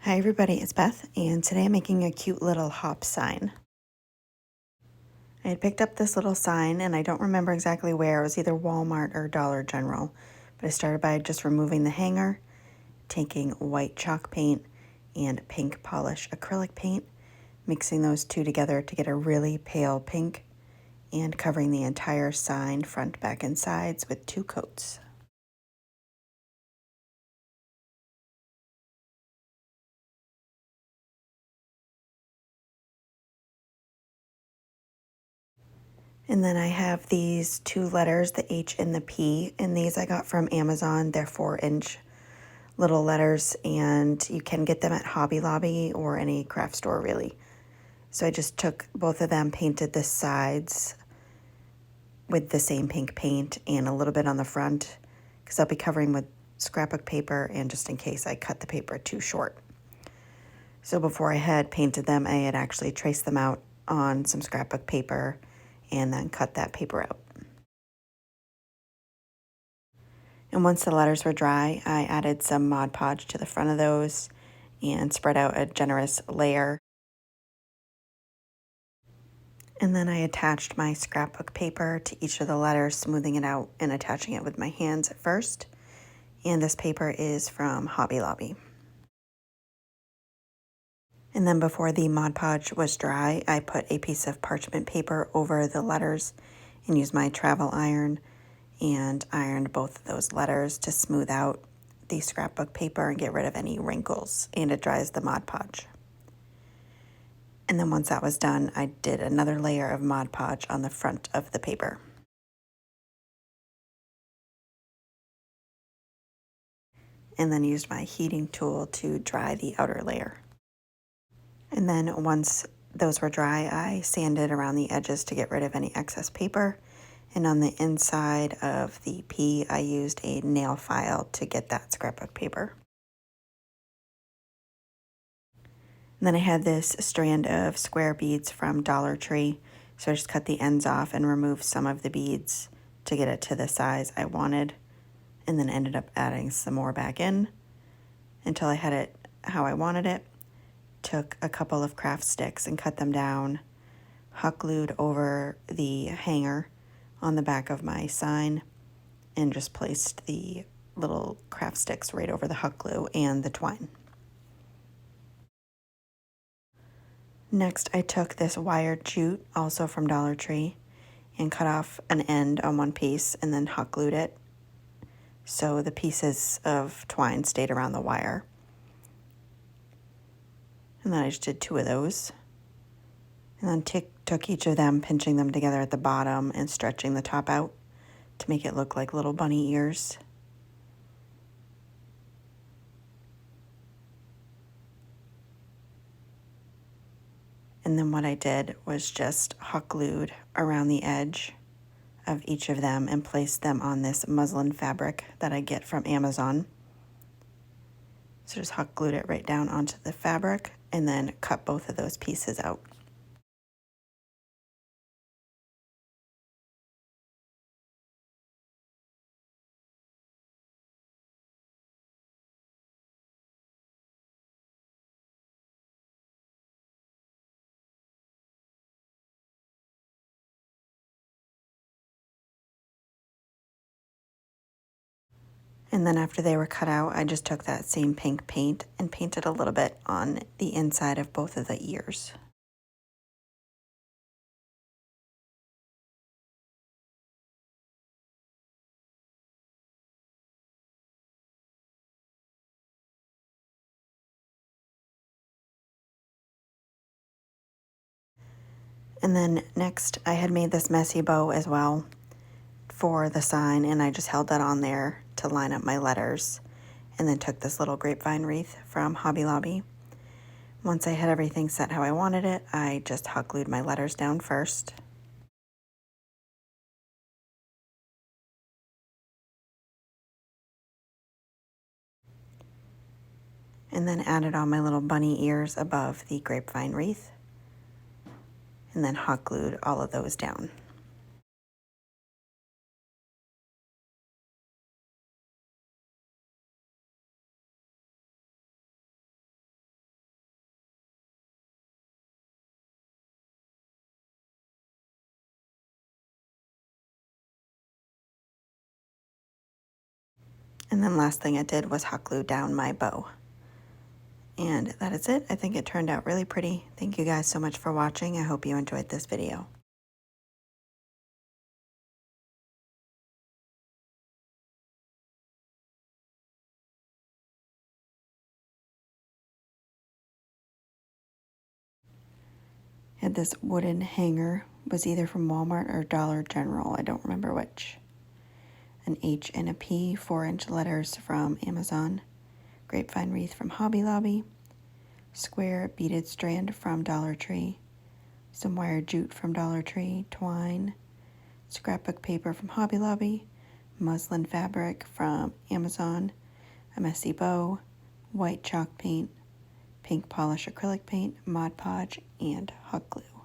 Hi everybody, it's Beth, and today I'm making a cute little hop sign. I had picked up this little sign, and I don't remember exactly where. It was either Walmart or Dollar General, but I started by just removing the hanger, taking white chalk paint and pink polish acrylic paint, mixing those two together to get a really pale pink, and covering the entire sign, front, back, and sides with 2 coats. And then I have these 2 letters, the H and the P, and these I got from Amazon. They're 4-inch little letters, and you can get them at Hobby Lobby or any craft store, really. So I just took both of them, painted the sides with the same pink paint and a little bit on the front, because I'll be covering with scrapbook paper, and just in case I cut the paper too short. So before I had painted them, I had actually traced them out on some scrapbook paper and then cut that paper out. And once the letters were dry, I added some Mod Podge to the front of those and spread out a generous layer. And then I attached my scrapbook paper to each of the letters, smoothing it out and attaching it with my hands at first. And this paper is from Hobby Lobby. And then before the Mod Podge was dry, I put a piece of parchment paper over the letters and used my travel iron and ironed both of those letters to smooth out the scrapbook paper and get rid of any wrinkles, and it dries the Mod Podge. And then once that was done, I did another layer of Mod Podge on the front of the paper. And then used my heating tool to dry the outer layer. And then once those were dry, I sanded around the edges to get rid of any excess paper. And on the inside of the P, I used a nail file to get that scrapbook paper. And then I had this strand of square beads from Dollar Tree, so I just cut the ends off and removed some of the beads to get it to the size I wanted, and then ended up adding some more back in until I had it how I wanted it. Took a couple of craft sticks and cut them down, hot glued over the hanger on the back of my sign, and just placed the little craft sticks right over the hot glue and the twine. Next, I took this wired jute, also from Dollar Tree, and cut off an end on one piece and then hot glued it so the pieces of twine stayed around the wire. And then I just did 2 of those. And then took each of them, pinching them together at the bottom and stretching the top out to make it look like little bunny ears. And then what I did was just hot glued around the edge of each of them and placed them on this muslin fabric that I get from Amazon. So just hot glued it right down onto the fabric and then cut both of those pieces out. And then after they were cut out, I just took that same pink paint and painted a little bit on the inside of both of the ears. And then next, I had made this messy bow as well for the sign, and I just held that on there to line up my letters, and then took this little grapevine wreath from Hobby Lobby. Once I had everything set how I wanted it, I just hot glued my letters down first. And then added on my little bunny ears above the grapevine wreath, and then hot glued all of those down. And then last thing I did was hot glue down my bow. And that is it. I think it turned out really pretty. Thank you guys so much for watching. I hope you enjoyed this video. Had this wooden hanger, was either from Walmart or Dollar General, I don't remember which. An H and a P, 4-inch letters from Amazon. Grapevine wreath from Hobby Lobby. Square beaded strand from Dollar Tree. Some wire jute from Dollar Tree. Twine. Scrapbook paper from Hobby Lobby. Muslin fabric from Amazon. A messy bow. White chalk paint. Pink polish acrylic paint. Mod Podge. And hot glue.